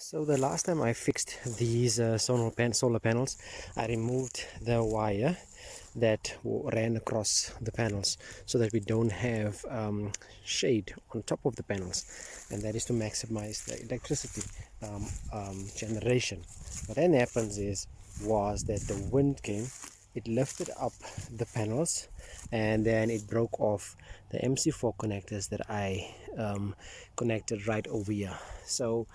So the last time I fixed these solar panels, I removed the wire that ran across the panels so that we don't have shade on top of the panels, and that is to maximize the electricity generation. What then happens was that the wind came, it lifted up the panels, and then it broke off the MC4 connectors that I connected right over here. So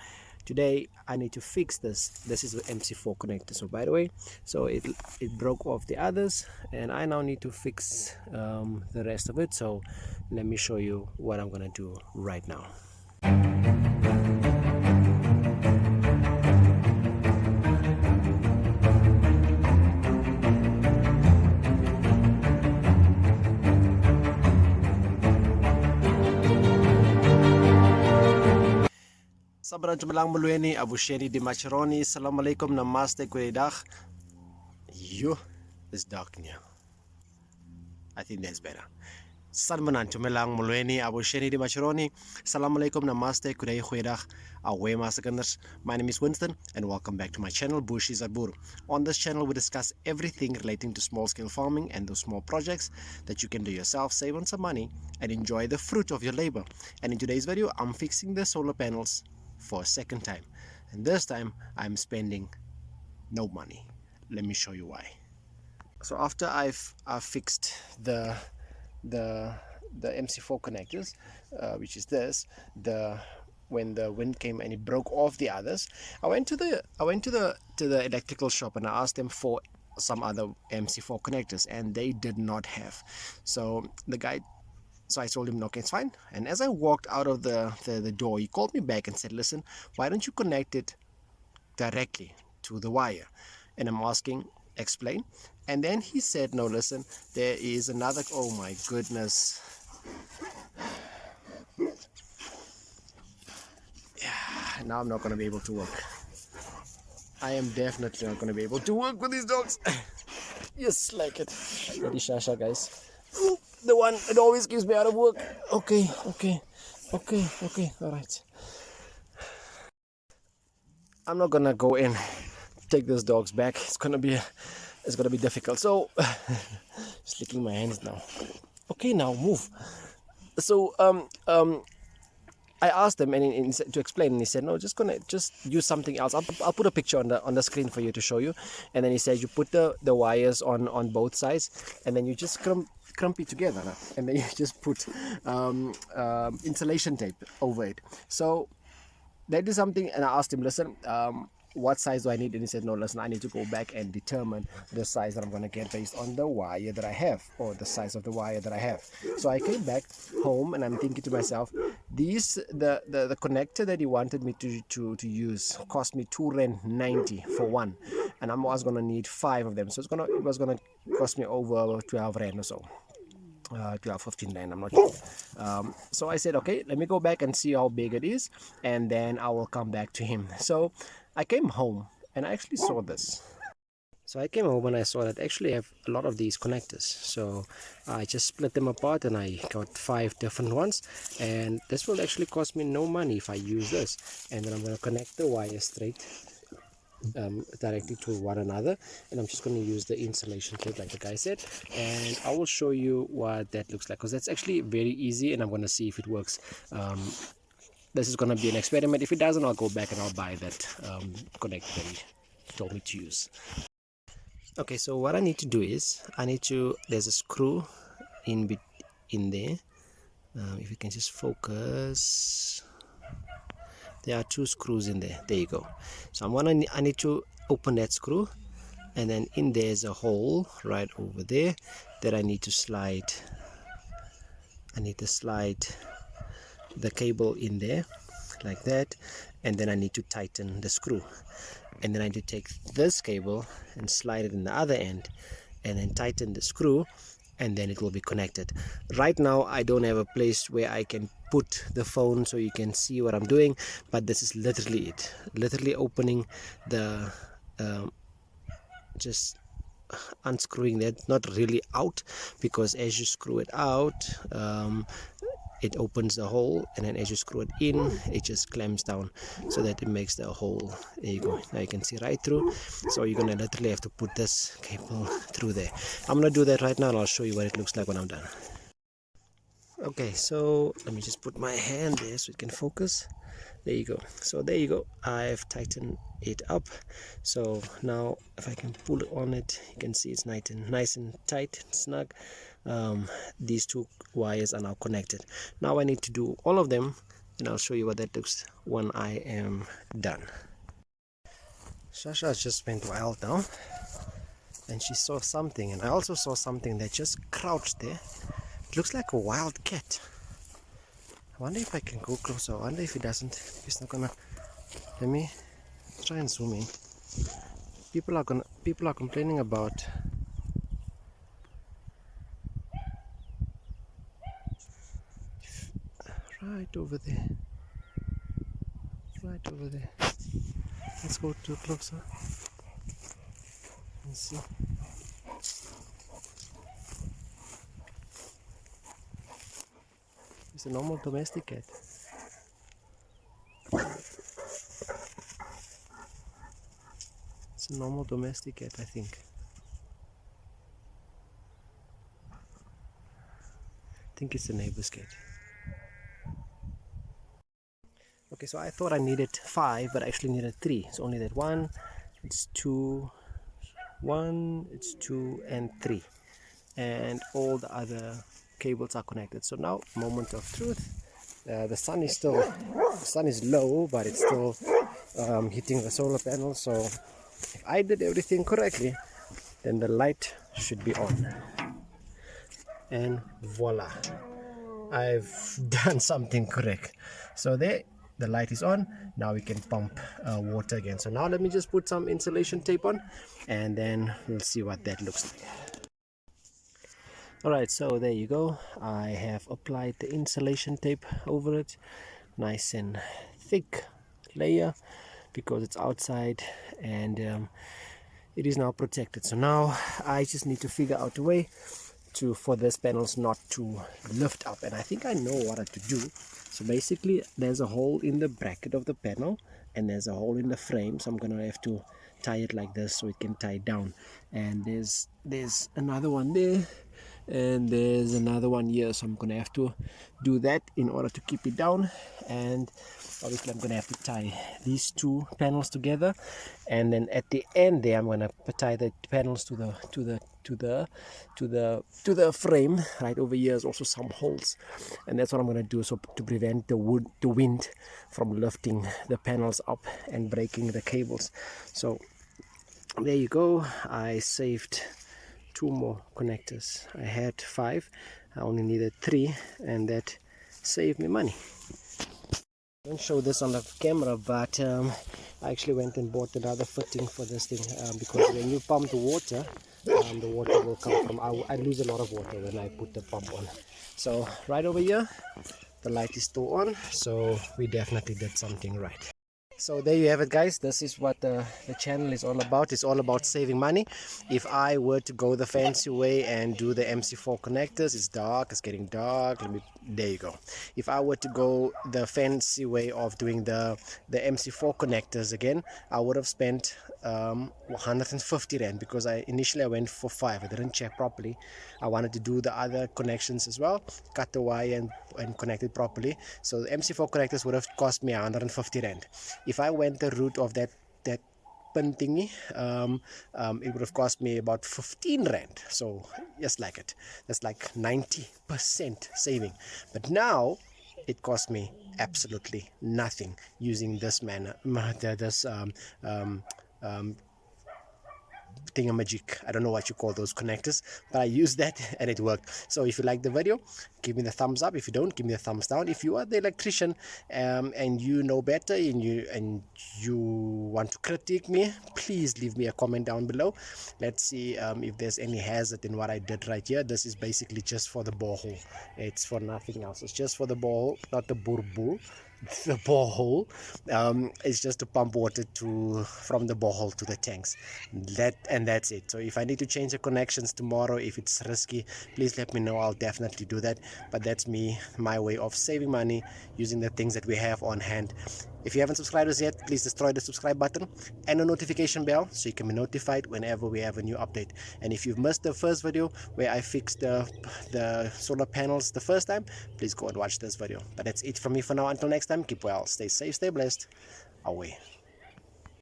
today I need to fix this. This is the MC4 connector, so by the way, so it broke off the others, and I now need to fix the rest of it. So let me show you what I'm gonna do right now. Sabran Jumalang Mulweni, Abusheni di Macharoni, Salam alaikum, Namaste, Kuedag. Yo, it's dark now. I think that's better. Salmanan Jumalang Mulweni, Abusheni di Macharoni, Salam alaikum, Namaste, Kuedag, Awe Masakanders. My name is Winston, and welcome back to my channel, Bushi Zaburu. On this channel, we discuss everything relating to small scale farming and those small projects that you can do yourself, save on some money, and enjoy the fruit of your labor. And in today's video, I'm fixing the solar panels for a second time, and this time I'm spending no money. Let me show you why. So after I've fixed the MC4 connectors, which is this, when the wind came and it broke off the others, I went to the electrical shop and I asked them for some other MC4 connectors, and they did not have. So I told him, okay, it's fine. And as I walked out of the door, he called me back and said, listen, why don't you connect it directly to the wire? And I'm asking, explain. And then he said, no, listen, there is another, oh my goodness. Yeah, now I'm not going to be able to work. I am definitely not going to be able to work with these dogs. Just like it. Bloody Shasha, guys. The one that always keeps me out of work. Okay, all right. I'm not gonna go and take those dogs back. It's gonna be difficult. So, just licking my hands now. Okay, now move. So, I asked them and to explain, and he said, no, just use something else. I'll put a picture on the screen for you to show you. And then he said, you put the wires on both sides, and then you just crump it together, and then you just put insulation tape over it. So that is something. And I asked him, listen, what size do I need? And he said, no, listen, I need to go back and determine the size that I'm going to get based on the wire that I have, or the size of the wire that I have. So I came back home and I'm thinking to myself, the connector that he wanted me to use cost me R2.90 for one, and I was going to need 5 of them. So it was going to cost me over 12 Rand or so. 12, 15 Rand, I'm not sure. So I said, okay, let me go back and see how big it is, and then I will come back to him. So I came home and I actually saw this. So I came home and I saw that I actually have a lot of these connectors. So I just split them apart and I got 5 different ones, and this will actually cost me no money if I use this. And then I'm going to connect the wire straight directly to one another, and I'm just going to use the insulation tape like the guy said, and I will show you what that looks like, because that's actually very easy, and I'm going to see if it works. This is going to be an experiment. If it doesn't, I'll go back and I'll buy that connector that he told me to use. Okay, so what I need to do is there's a screw in there. If you can just focus, there are 2 screws in there. There you go. So I need to open that screw, and then in there's a hole right over there that I need to slide. I need to slide the cable in there like that, and then I need to tighten the screw, and then I need to take this cable and slide it in the other end, and then tighten the screw, and then it will be connected. Right now I don't have a place where I can put the phone so you can see what I'm doing, but this is literally it. Literally opening the just unscrewing that, not really out, because as you screw it out, it opens the hole, and then as you screw it in, it just clamps down so that it makes the hole. There you go. Now you can see right through. So you're gonna literally have to put this cable through there. I'm gonna do that right now, and I'll show you what it looks like when I'm done. Okay, so let me just put my hand there so it can focus. There you go. So there you go. I've tightened it up. So now if I can pull on it, you can see it's nice and tight and snug. These two wires are now connected. Now I need to do all of them, and I'll show you what that looks when I am done. Shasha just went wild now, and she saw something, and I also saw something that just crouched there. It looks like a wild cat. I wonder if I can go closer. I wonder if it doesn't. If it's not gonna. Let me try and zoom in. People are complaining about right over there. Right over there. Let's go to closer and see. It's a normal domestic cat. It's a normal domestic cat, I think. I think it's a neighbor's cat. Okay, so I thought I needed 5, but I actually needed 3. So only that 1, it's 2, 1, it's 2, and 3. And all the other cables are connected. So now, moment of truth. The sun is low, but it's still hitting the solar panel. So if I did everything correctly, then the light should be on. And voila, I've done something correct. So there, the light is on. Now we can pump water again. So now let me just put some insulation tape on, and then we'll see what that looks like. Alright, so there you go. I have applied the insulation tape over it. Nice and thick layer, because it's outside, and it is now protected. So now I just need to figure out a way for this panels not to lift up, and I think I know what to do. So basically there's a hole in the bracket of the panel, and there's a hole in the frame, so I'm gonna have to tie it like this so it can tie down. And there's another one there, and there's another one here, so I'm gonna have to do that in order to keep it down. And obviously I'm gonna have to tie these two panels together, and then at the end there I'm gonna tie the panels to the frame. Right over here is also some holes, and that's what I'm gonna do, so to prevent the wind from lifting the panels up and breaking the cables. So there you go. I saved 2 more connectors. I had 5, I only needed 3, and that saved me money. I don't show this on the camera, but I actually went and bought another fitting for this thing, because when you pump the water will come from, I lose a lot of water when I put the pump on. So right over here the light is still on, so we definitely did something right. So there you have it, guys. This is what the channel is all about. It's all about saving money. If I were to go the fancy way and do the MC4 connectors, it's dark, it's getting dark. There you go. If I were to go the fancy way of doing the MC4 connectors again, I would have spent 150 rand, because initially I went for 5. I didn't check properly. I wanted to do the other connections as well, cut the wire and connect it properly. So the MC4 connectors would have cost me 150 rand. If I went the route of that pin thingy, it would have cost me about 15 rand. So just like it, that's like 90% saving. But now it cost me absolutely nothing using this manner, this thingamajig. I don't know what you call those connectors, but I used that and it worked. So if you like the video, give me the thumbs up. If you don't, give me the thumbs down. If you are the electrician and you know better, and you want to critique me, please leave me a comment down below. Let's see if there's any hazard in what I did right here. This is basically just for the borehole. It's for nothing else. It's just for the borehole, not the burbu. the borehole. It's just to pump water from the borehole to the tanks. That's it. So if I need to change the connections tomorrow, if it's risky, please let me know. I'll definitely do that. But that's my way of saving money using the things that we have on hand. If you haven't subscribed us yet, please destroy the subscribe button and the notification bell so you can be notified whenever we have a new update. And if you've missed the first video where I fixed the solar panels the first time, please go and watch this video. But that's it from me for now. Until next time, keep well, stay safe, stay blessed. Away.